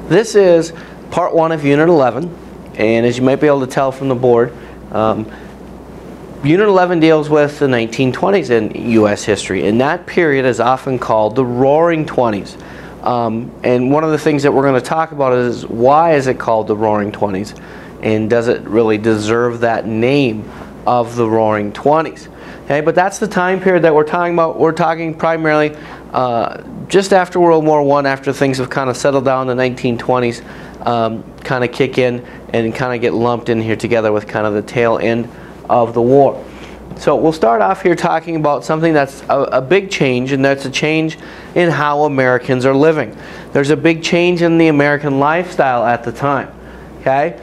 This is part 1 of Unit 11, and as you might be able to tell from the board, Unit 11 deals with the 1920s in U.S. history, and that period is often called the Roaring Twenties. And one of the things that we're going to talk about is why is it called the Roaring Twenties, and does it really deserve that name of the Roaring Twenties? Okay, but that's the time period that we're talking about. We're talking primarily just after World War I, after things have kind of settled down. The 1920s kind of kick in and kind of get lumped in here together with kind of the tail end of the war. So we'll start off here talking about something that's a big change, and that's a change in how Americans are living. There's a big change in the American lifestyle at the time. Okay?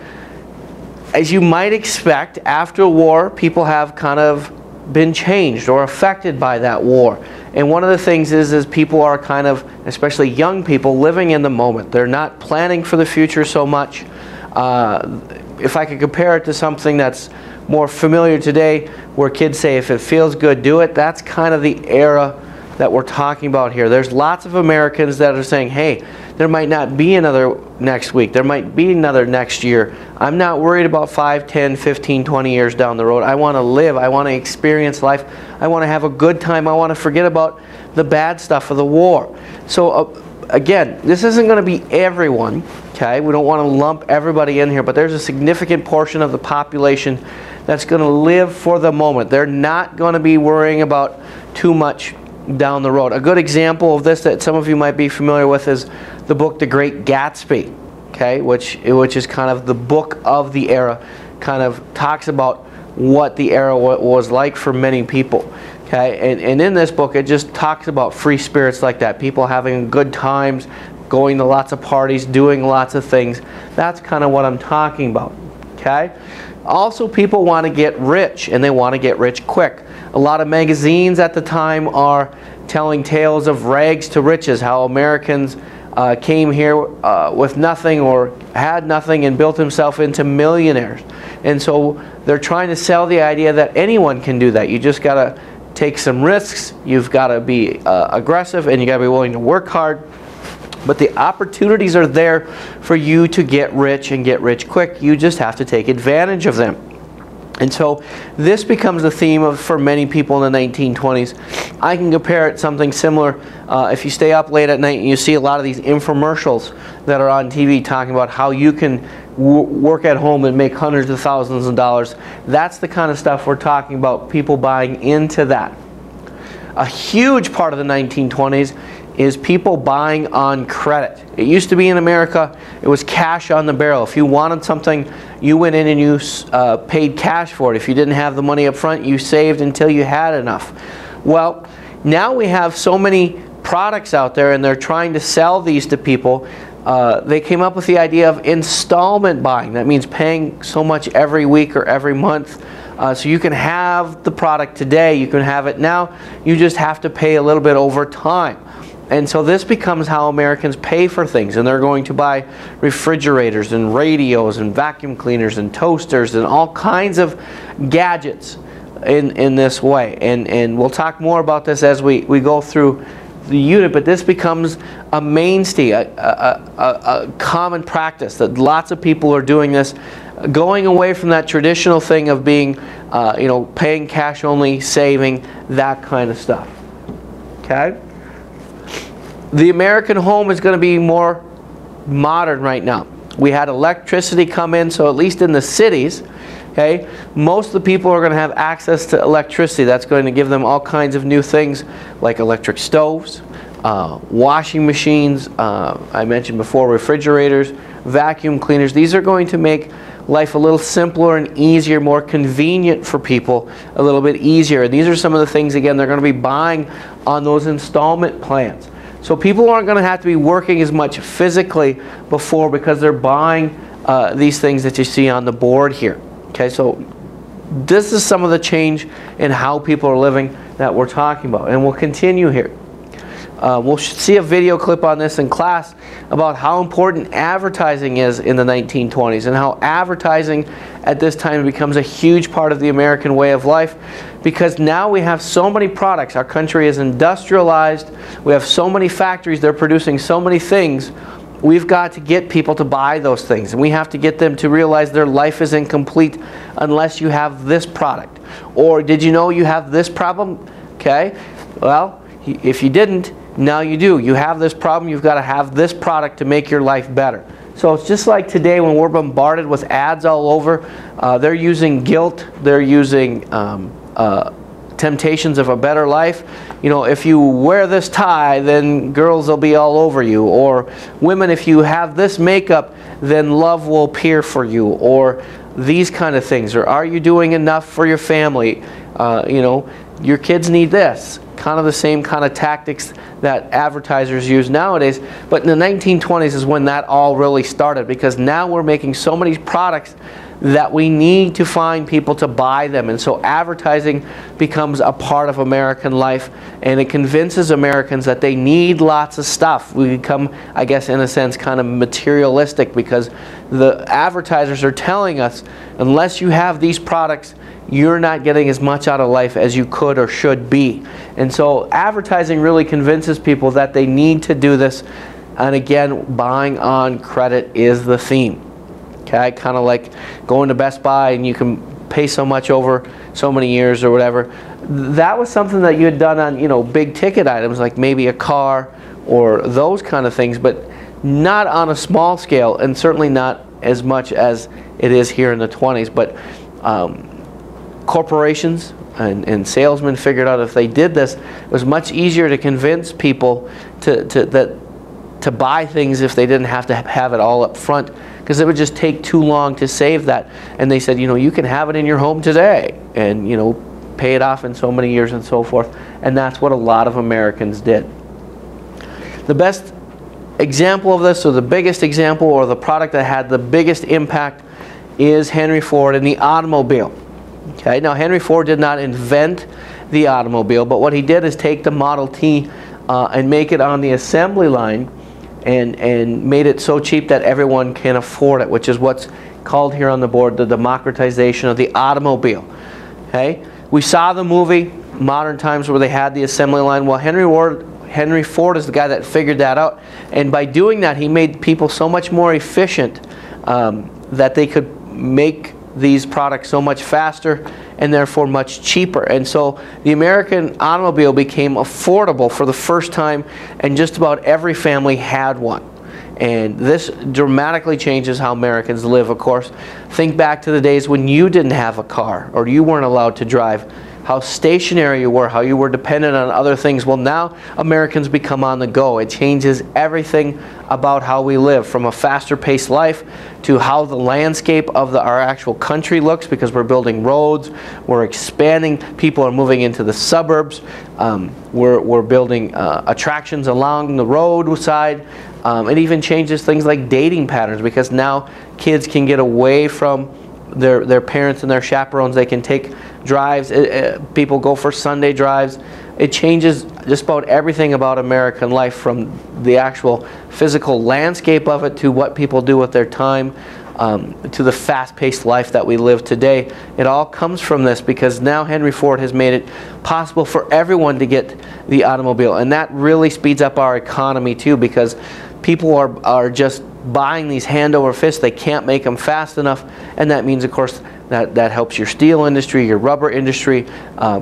As you might expect, after war, people have kind of been changed or affected by that war. And one of the things is people are kind of, especially young people, living in the moment. They're not planning for the future so much. If I could compare it to something that's more familiar today, where kids say, if it feels good, do it. That's kind of the era that we're talking about here. There's lots of Americans that are saying, hey, there might not be another next week. There might be another next year. I'm not worried about 5, 10, 15, 20 years down the road. I want to live. I want to experience life. I want to have a good time. I want to forget about the bad stuff of the war. So again, this isn't going to be everyone. Okay, we don't want to lump everybody in here, but there's a significant portion of the population that's going to live for the moment. They're not going to be worrying about too much down the road. A good example of this that some of you might be familiar with is the book The Great Gatsby, okay, which is kind of the book of the era, kind of talks about what the era was like for many people. Okay, and in this book it just talks about free spirits like that, people having good times, going to lots of parties, doing lots of things. That's kind of what I'm talking about. Okay? Also, people want to get rich, and they want to get rich quick. A lot of magazines at the time are telling tales of rags to riches, how Americans came here with nothing or had nothing and built themselves into millionaires. And so they're trying to sell the idea that anyone can do that. You just got to take some risks, you've got to be aggressive, and you got to be willing to work hard. But the opportunities are there for you to get rich and get rich quick. You just have to take advantage of them. And so this becomes the theme for many people in the 1920s. I can compare it something similar. If you stay up late at night and you see a lot of these infomercials that are on TV talking about how you can work at home and make hundreds of thousands of dollars. That's the kind of stuff we're talking about, people buying into that. A huge part of the 1920s is people buying on credit. It used to be in America, it was cash on the barrel. If you wanted something, you went in and you paid cash for it. If you didn't have the money up front, you saved until you had enough. Well, now we have so many products out there, and they're trying to sell these to people. They came up with the idea of installment buying. That means paying so much every week or every month. So you can have the product today, you can have it now, you just have to pay a little bit over time. And so this becomes how Americans pay for things, and they're going to buy refrigerators and radios and vacuum cleaners and toasters and all kinds of gadgets in this way. And we'll talk more about this as we go through the unit, but this becomes a mainstay, a common practice that lots of people are doing this, going away from that traditional thing of being, paying cash only, saving, that kind of stuff. Okay? The American home is going to be more modern right now. We had electricity come in, so at least in the cities, okay, most of the people are going to have access to electricity. That's going to give them all kinds of new things like electric stoves, washing machines, I mentioned before, refrigerators, vacuum cleaners. These are going to make life a little simpler and easier, more convenient for people, a little bit easier. And these are some of the things, again, they're going to be buying on those installment plans. So people aren't going to have to be working as much physically before, because they're buying these things that you see on the board here. Okay, so this is some of the change in how people are living that we're talking about. And we'll continue here. We'll see a video clip on this in class about how important advertising is in the 1920s, and how advertising at this time becomes a huge part of the American way of life, because now we have so many products. Our country is industrialized. We have so many factories. They're producing so many things. we've got to get people to buy those things, and we have to get them to realize their life is incomplete unless you have this product. Or did you know you have this problem? Okay, well, if you didn't, now you do. You have this problem, you've got to have this product to make your life better. So it's just like today when we're bombarded with ads all over. They're using guilt, they're using temptations of a better life. You know, if you wear this tie, then girls will be all over you. Or women, if you have this makeup, then love will appear for you. Or these kind of things. Or are you doing enough for your family? You know, your kids need this. Kind of the same kind of tactics that advertisers use nowadays. But in the 1920s is when that all really started, because now we're making so many products that we need to find people to buy them. And so advertising becomes a part of American life, and it convinces Americans that they need lots of stuff. We become, I guess, in a sense, kind of materialistic, because the advertisers are telling us, unless you have these products, you're not getting as much out of life as you could or should be. And so advertising really convinces people that they need to do this. And again, buying on credit is the theme. Okay, kind of like going to Best Buy and you can pay so much over so many years or whatever. That was something that you had done on, you know, big ticket items like maybe a car or those kind of things, but not on a small scale, and certainly not as much as it is here in the 20s. But corporations and salesmen figured out if they did this, it was much easier to convince people to buy things if they didn't have to have it all up front, because it would just take too long to save that. And they said, you know, you can have it in your home today and, you know, pay it off in so many years and so forth. And that's what a lot of Americans did. The best example of this, or the biggest example, or the product that had the biggest impact, is Henry Ford and the automobile. Okay, now Henry Ford did not invent the automobile, but what he did is take the Model T and make it on the assembly line, and made it so cheap that everyone can afford it, which is what's called here on the board the democratization of the automobile. Okay, we saw the movie Modern Times where they had the assembly line. Well, Henry Ford is the guy that figured that out, and by doing that he made people so much more efficient that they could make these products so much faster and therefore much cheaper. And so the American automobile became affordable for the first time, and just about every family had one. And this dramatically changes how Americans live, of course. Think back to the days when you didn't have a car or you weren't allowed to drive, how stationary you were, how you were dependent on other things. Well, now Americans become on the go. It changes everything about how we live, from a faster paced life to how the landscape of our actual country looks, because we're building roads, we're expanding, people are moving into the suburbs, we're building attractions along the roadside. It even changes things like dating patterns, because now kids can get away from their parents and their chaperones. They can take drives. People go for Sunday drives. It changes just about everything about American life, from the actual physical landscape of it to what people do with their time, to the fast-paced life that we live today. It all comes from this, because now Henry Ford has made it possible for everyone to get the automobile. And that really speeds up our economy too, because people are just buying these hand over fist. They can't make them fast enough, and that means, of course, that helps your steel industry, your rubber industry,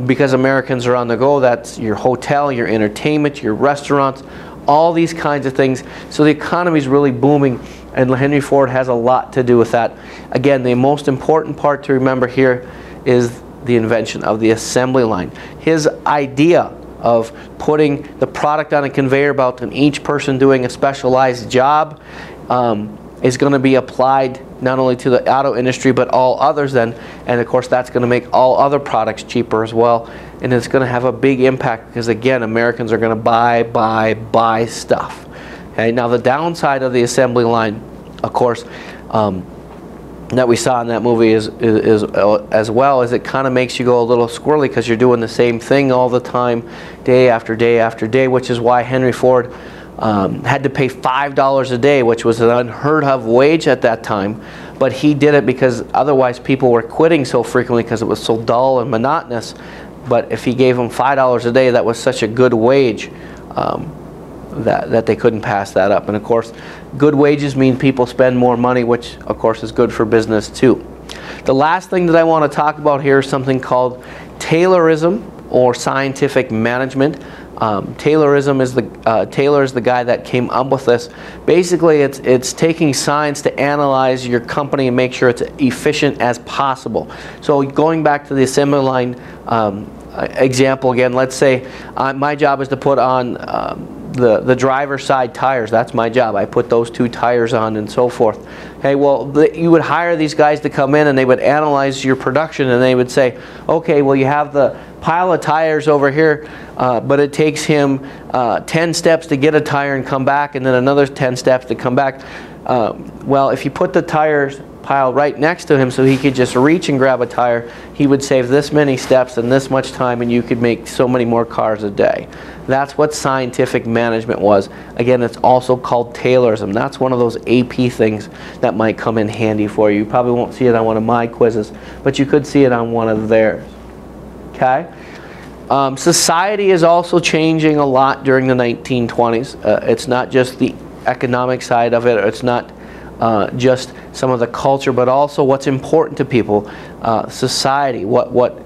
because Americans are on the go. That's your hotel, your entertainment, your restaurants, all these kinds of things. So the economy is really booming, and Henry Ford has a lot to do with that. Again, the most important part to remember here is the invention of the assembly line. His idea of putting the product on a conveyor belt and each person doing a specialized job is going to be applied not only to the auto industry but all others then, and of course that's going to make all other products cheaper as well, and it's going to have a big impact, because again, Americans are going to buy stuff. Okay, now the downside of the assembly line, of course, that we saw in that movie is as well, is it kind of makes you go a little squirrely, because you're doing the same thing all the time, day after day after day, which is why Henry Ford had to pay $5 a day, which was an unheard of wage at that time. But he did it because otherwise people were quitting so frequently because it was so dull and monotonous. But if he gave them $5 a day, that was such a good wage. that they couldn't pass that up. And of course, good wages mean people spend more money, which of course is good for business too. The last thing that I want to talk about here is something called Taylorism, or scientific management. Taylorism is Taylor is the guy that came up with this. Basically, it's taking science to analyze your company and make sure it's efficient as possible. So going back to the assembly line example again, let's say my job is to put on the driver's side tires. That's my job. I put those 2 tires on and so forth. Okay, well, you would hire these guys to come in and they would analyze your production, and they would say, okay, well, you have the pile of tires over here, but it takes him 10 steps to get a tire and come back, and then another 10 steps to come back. Well, if you put the tires pile right next to him so he could just reach and grab a tire, he would save this many steps and this much time, and you could make so many more cars a day. That's what scientific management was. Again, it's also called Taylorism. That's one of those AP things that might come in handy for you. You probably won't see it on one of my quizzes, but you could see it on one of theirs. Okay? Society is also changing a lot during the 1920s. It's not just the economic side of it. It's not just some of the culture, but also what's important to people. Society, how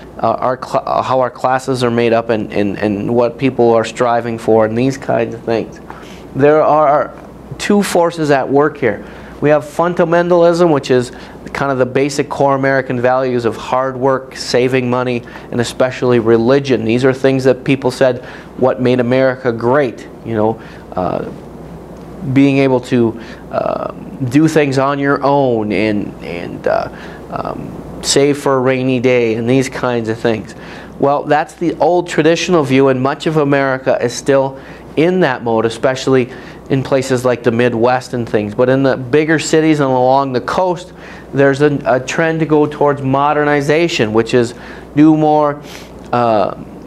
our classes are made up, and what people are striving for, and these kinds of things. There are 2 forces at work here. We have fundamentalism, which is kind of the basic core American values of hard work, saving money, and especially religion. These are things that people said what made America great. You know, being able to do things on your own and save for a rainy day and these kinds of things. Well, that's the old traditional view, and much of America is still in that mode, especially in places like the Midwest and things. But in the bigger cities and along the coast, there's a trend to go towards modernization, which is do more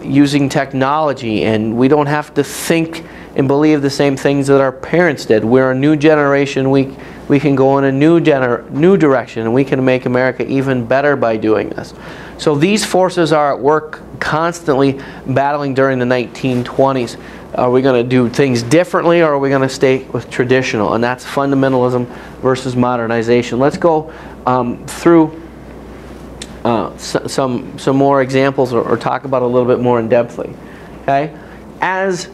using technology, and we don't have to think and believe the same things that our parents did. We're a new generation. We can go in a new direction, and we can make America even better by doing this. So these forces are at work constantly battling during the 1920s. Are we going to do things differently, or are we going to stay with traditional? And that's fundamentalism versus modernization. Let's go through some more examples, or talk about a little bit more in depthly. Okay, as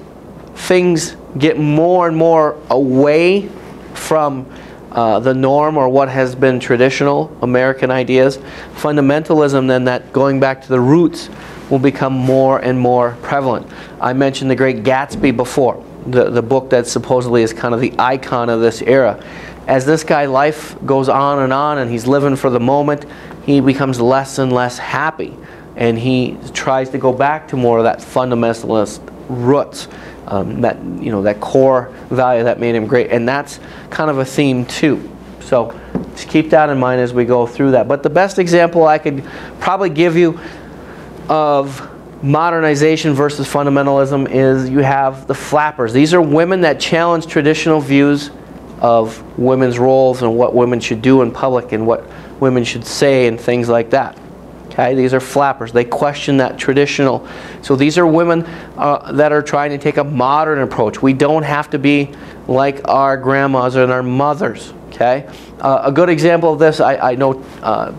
things get more and more away from the norm, or what has been traditional American ideas, fundamentalism, then, that going back to the roots, will become more and more prevalent. I mentioned The Great Gatsby before, the book that supposedly is kind of the icon of this era. As this guy, life goes on, and he's living for the moment, he becomes less and less happy, and he tries to go back to more of that fundamentalist roots, that core value that made him great. And that's kind of a theme too. So just keep that in mind as we go through that. But the best example I could probably give you of modernization versus fundamentalism is you have the Flappers. These are women that challenge traditional views of women's roles and what women should do in public and what women should say and things like that. Okay, these are Flappers. They question that traditional. So these are women that are trying to take a modern approach. We don't have to be like our grandmas and our mothers. Okay, a good example of this, I know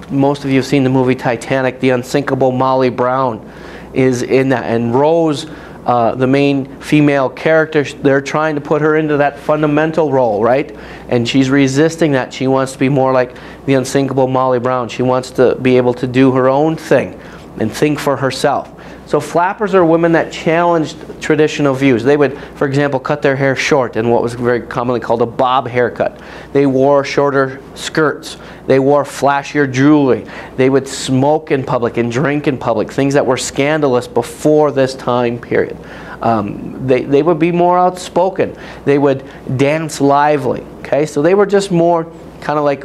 most of you have seen the movie Titanic. The unsinkable Molly Brown is in that, and Rose, the main female character, they're trying to put her into that fundamental role, right? And she's resisting that. She wants to be more like the unsinkable Molly Brown. She wants to be able to do her own thing and think for herself. So Flappers are women that challenged traditional views. They would, for example, cut their hair short in what was very commonly called a bob haircut. They wore shorter skirts. They wore flashier jewelry. They would smoke in public and drink in public, things that were scandalous before this time period. They would be more outspoken. They would dance lively. Okay, so they were just more kind of like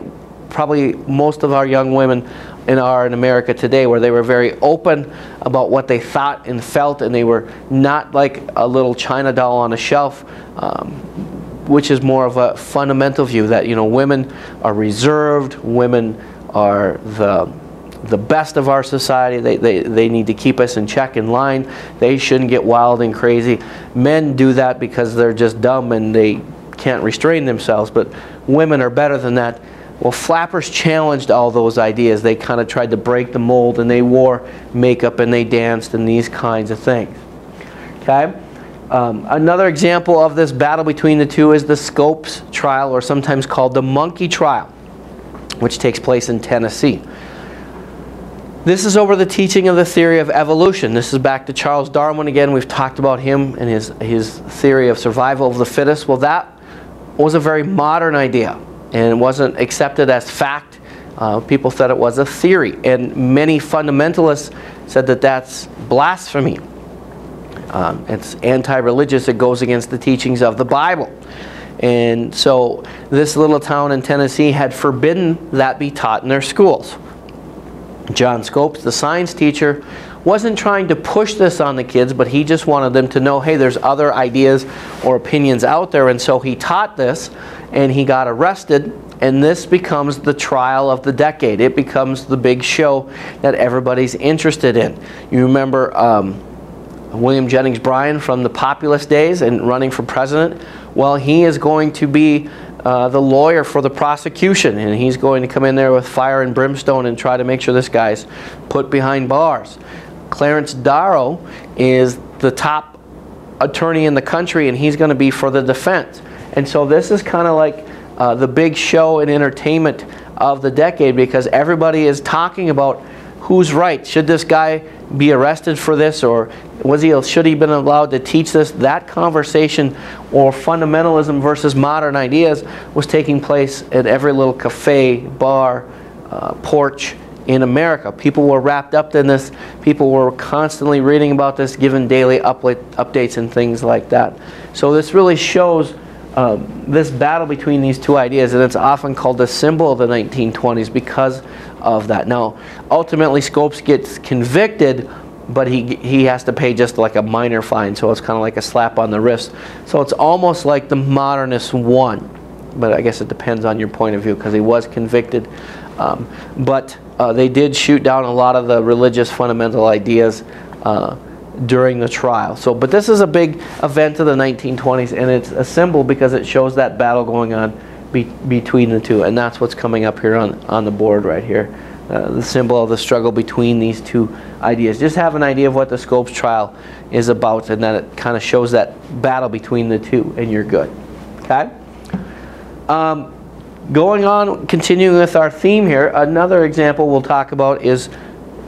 probably most of our young women in America today, where they were very open about what they thought and felt, and they were not like a little China doll on a shelf, which is more of a fundamental view that, you know, women are reserved, women are the the best of our society. They need to keep us in check, in line. They shouldn't get wild and crazy. Men do that because they're just dumb and they can't restrain themselves, but women are better than that. Well, flappers challenged all those ideas. They kind of tried to break the mold, and they wore makeup and they danced and these kinds of things. Okay? Another example of this battle between the two is the Scopes trial, or sometimes called the monkey trial, which takes place in Tennessee. This is over the teaching of the theory of evolution. This is back to Charles Darwin again. We've talked about him and his theory of survival of the fittest. Well, that was a very modern idea, and it wasn't accepted as fact. People thought it was a theory, and many fundamentalists said that that's blasphemy. It's anti-religious. It goes against the teachings of the Bible. And so this little town in Tennessee had forbidden that be taught in their schools. John Scopes, the science teacher, wasn't trying to push this on the kids, but he just wanted them to know, hey, there's other ideas or opinions out there. And so he taught this, and he got arrested, and this becomes the trial of the decade. It becomes the big show that everybody's interested in. You remember William Jennings Bryan from the populist days and running for president? Well, he is going to be the lawyer for the prosecution, and he's going to come in there with fire and brimstone and try to make sure this guy's put behind bars. Clarence Darrow is the top attorney in the country, and he's going to be for the defense. And so this is kind of like the big show and entertainment of the decade, because everybody is talking about who's right. Should this guy be arrested for this, or should he been allowed to teach this? That conversation, or fundamentalism versus modern ideas, was taking place at every little cafe, bar, porch in America. People were wrapped up in this. People were constantly reading about this, given daily updates and things like that. So this really shows this battle between these two ideas, and it's often called the symbol of the 1920s because of that. Now, ultimately, Scopes gets convicted, but he has to pay just like a minor fine, so it's kind of like a slap on the wrist. So it's almost like the modernists won, but I guess it depends on your point of view, because he was convicted. But they did shoot down a lot of the religious fundamental ideas during the trial. So, but this is a big event of the 1920s, and it's a symbol because it shows that battle going on between the two, and that's what's coming up here on the board right here. The symbol of the struggle between these two ideas. Just have an idea of what the Scopes trial is about, and that it kind of shows that battle between the two, and you're good. Okay? Going on, continuing with our theme here, another example we'll talk about is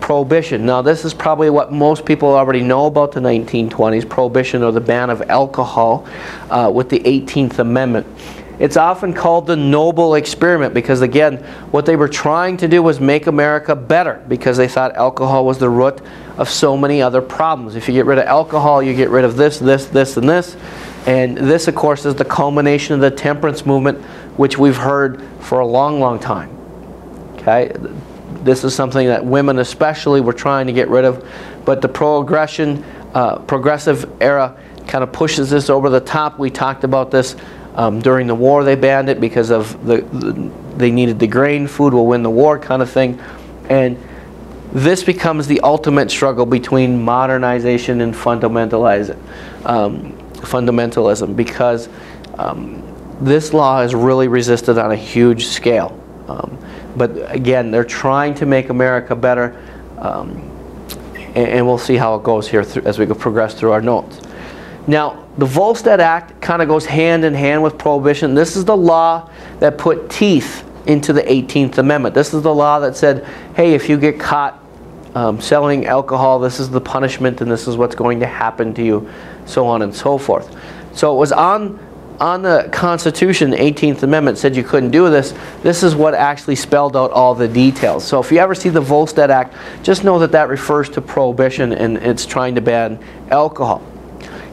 Prohibition. Now, this is probably what most people already know about the 1920s, Prohibition, or the ban of alcohol with the 18th Amendment. It's often called the Noble Experiment because, again, what they were trying to do was make America better, because they thought alcohol was the root of so many other problems. If you get rid of alcohol, you get rid of this, this, this, and this. And this, of course, is the culmination of the temperance movement, which we've heard for a long, long time. Okay? This is something that women especially were trying to get rid of, but the progressive era kind of pushes this over the top. We talked about this during the war. They banned it because of they needed the grain. Food will win the war kind of thing. And this becomes the ultimate struggle between modernization and fundamentalism, because this law is really resisted on a huge scale. But again, they're trying to make America better, and we'll see how it goes here as we progress through our notes. Now, the Volstead Act kind of goes hand in hand with Prohibition. This is the law that put teeth into the 18th Amendment. This is the law that said, hey, if you get caught selling alcohol, this is the punishment, and this is what's going to happen to you, so on and so forth. So it was on the Constitution, the 18th Amendment said you couldn't do this. This is what actually spelled out all the details. So if you ever see the Volstead Act, just know that that refers to Prohibition, and it's trying to ban alcohol.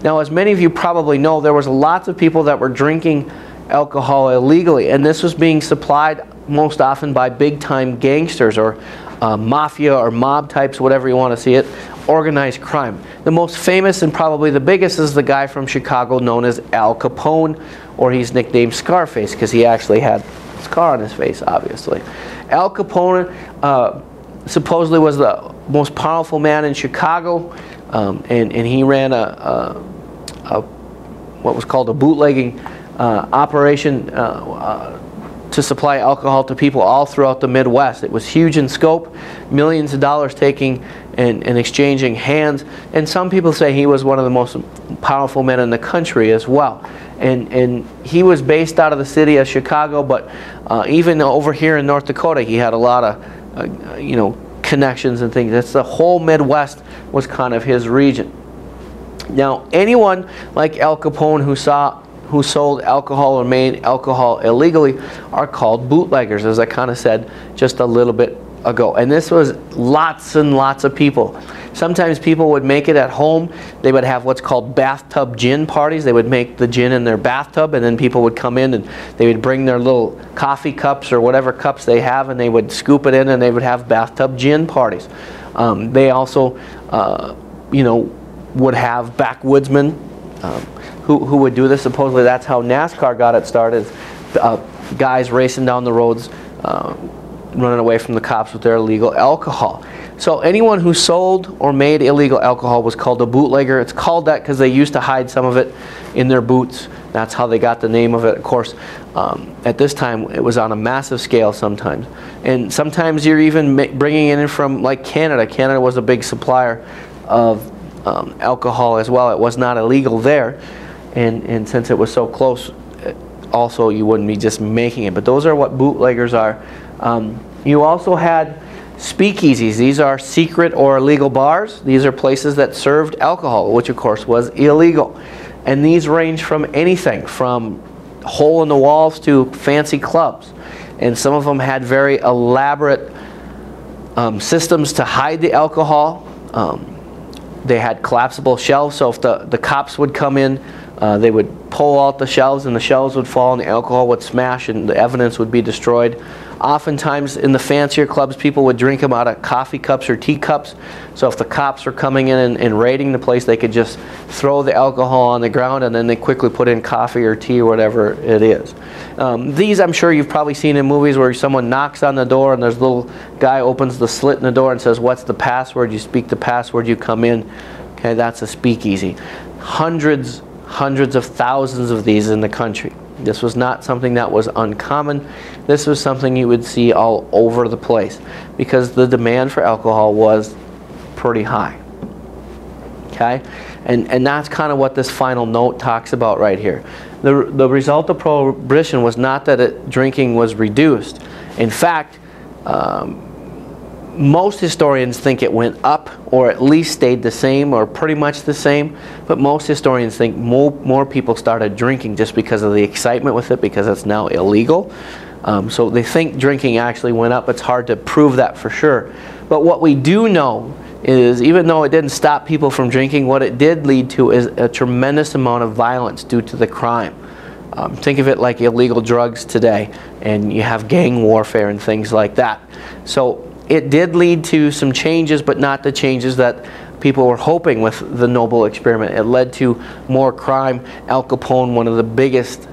Now, as many of you probably know, there was lots of people that were drinking alcohol illegally, and this was being supplied most often by big-time gangsters or mafia or mob types, whatever you want to see it, organized crime. The most famous and probably the biggest is the guy from Chicago known as Al Capone, or he's nicknamed Scarface because he actually had a scar on his face, obviously. Al Capone supposedly was the most powerful man in Chicago, and he ran what was called a bootlegging operation to supply alcohol to people all throughout the Midwest. It was huge in scope, millions of dollars taking and exchanging hands, and some people say he was one of the most powerful men in the country as well. And he was based out of the city of Chicago, but even over here in North Dakota, he had a lot of connections and things. That's the whole Midwest was kind of his region. Now, anyone like Al Capone who sold alcohol or made alcohol illegally are called bootleggers, as I kind of said just a little bit ago. And this was lots and lots of people. Sometimes people would make it at home. They would have what's called bathtub gin parties. They would make the gin in their bathtub, and then people would come in and they would bring their little coffee cups or whatever cups they have, and they would scoop it in, and they would have bathtub gin parties. They also, would have backwoodsmen who would do this. Supposedly that's how NASCAR got it started. Guys racing down the roads, running away from the cops with their illegal alcohol. So anyone who sold or made illegal alcohol was called a bootlegger. It's called that because they used to hide some of it in their boots. That's how they got the name of it. Of course, at this time it was on a massive scale sometimes. And sometimes you're even bringing it in from like Canada. Canada was a big supplier of alcohol as well. It was not illegal there. And since it was so close, also you wouldn't be just making it. But those are what bootleggers are. You also had speakeasies. These are secret or illegal bars. These are places that served alcohol, which of course was illegal. And these range from anything from hole in the walls to fancy clubs. And some of them had very elaborate systems to hide the alcohol. They had collapsible shelves, so if the cops would come in, they would pull out the shelves, and the shelves would fall and the alcohol would smash and the evidence would be destroyed. Oftentimes in the fancier clubs, people would drink them out of coffee cups or teacups. So if the cops were coming in and raiding the place, they could just throw the alcohol on the ground, and then they quickly put in coffee or tea or whatever it is. These I'm sure you've probably seen in movies where someone knocks on the door and there's a little guy opens the slit in the door and says, "What's the password?" You speak the password, you come in. Okay, that's a speakeasy. Hundreds of thousands of these in the country. This was not something that was uncommon. This was something you would see all over the place because the demand for alcohol was pretty high. Okay? And that's kind of what this final note talks about right here. The result of prohibition was not that drinking was reduced. In fact, most historians think it went up or at least stayed the same or pretty much the same, but most historians think more people started drinking just because of the excitement with it, because it's now illegal. So they think drinking actually went up. It's hard to prove that for sure. But what we do know is, even though it didn't stop people from drinking, what it did lead to is a tremendous amount of violence due to the crime. Think of it like illegal drugs today, and you have gang warfare and things like that. So it did lead to some changes, but not the changes that people were hoping with the Noble experiment. It led to more crime. Al Capone, one of the biggest,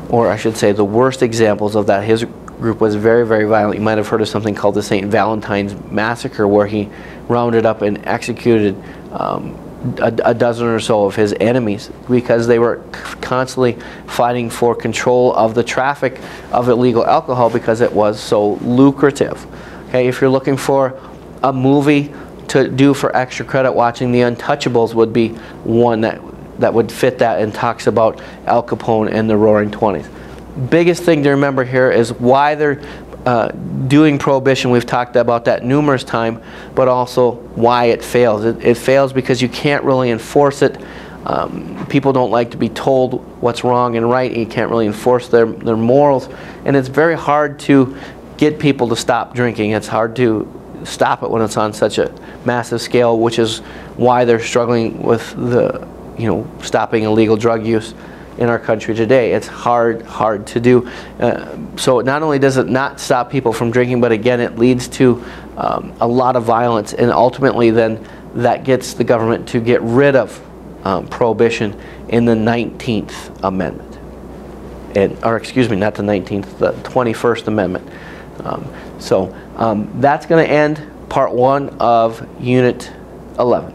or I should say the worst examples of that, his group was very, very violent. You might have heard of something called the St. Valentine's Massacre, where he rounded up and executed a dozen or so of his enemies because they were constantly fighting for control of the traffic of illegal alcohol because it was so lucrative. Okay, if you're looking for a movie to do for extra credit, watching The Untouchables would be one that would fit that and talks about Al Capone and the Roaring Twenties. Biggest thing to remember here is why they're doing prohibition. We've talked about that numerous times, but also why it fails. It fails because you can't really enforce it. People don't like to be told what's wrong and right. You can't really enforce their morals, and it's very hard to get people to stop drinking. It's hard to stop it when it's on such a massive scale, which is why they're struggling with the stopping illegal drug use in our country today. It's hard to do. So not only does it not stop people from drinking, but again, it leads to a lot of violence, and ultimately then that gets the government to get rid of prohibition in the 19th Amendment. Or excuse me, not the 19th, the 21st Amendment. That's going to end part 1 of Unit 11.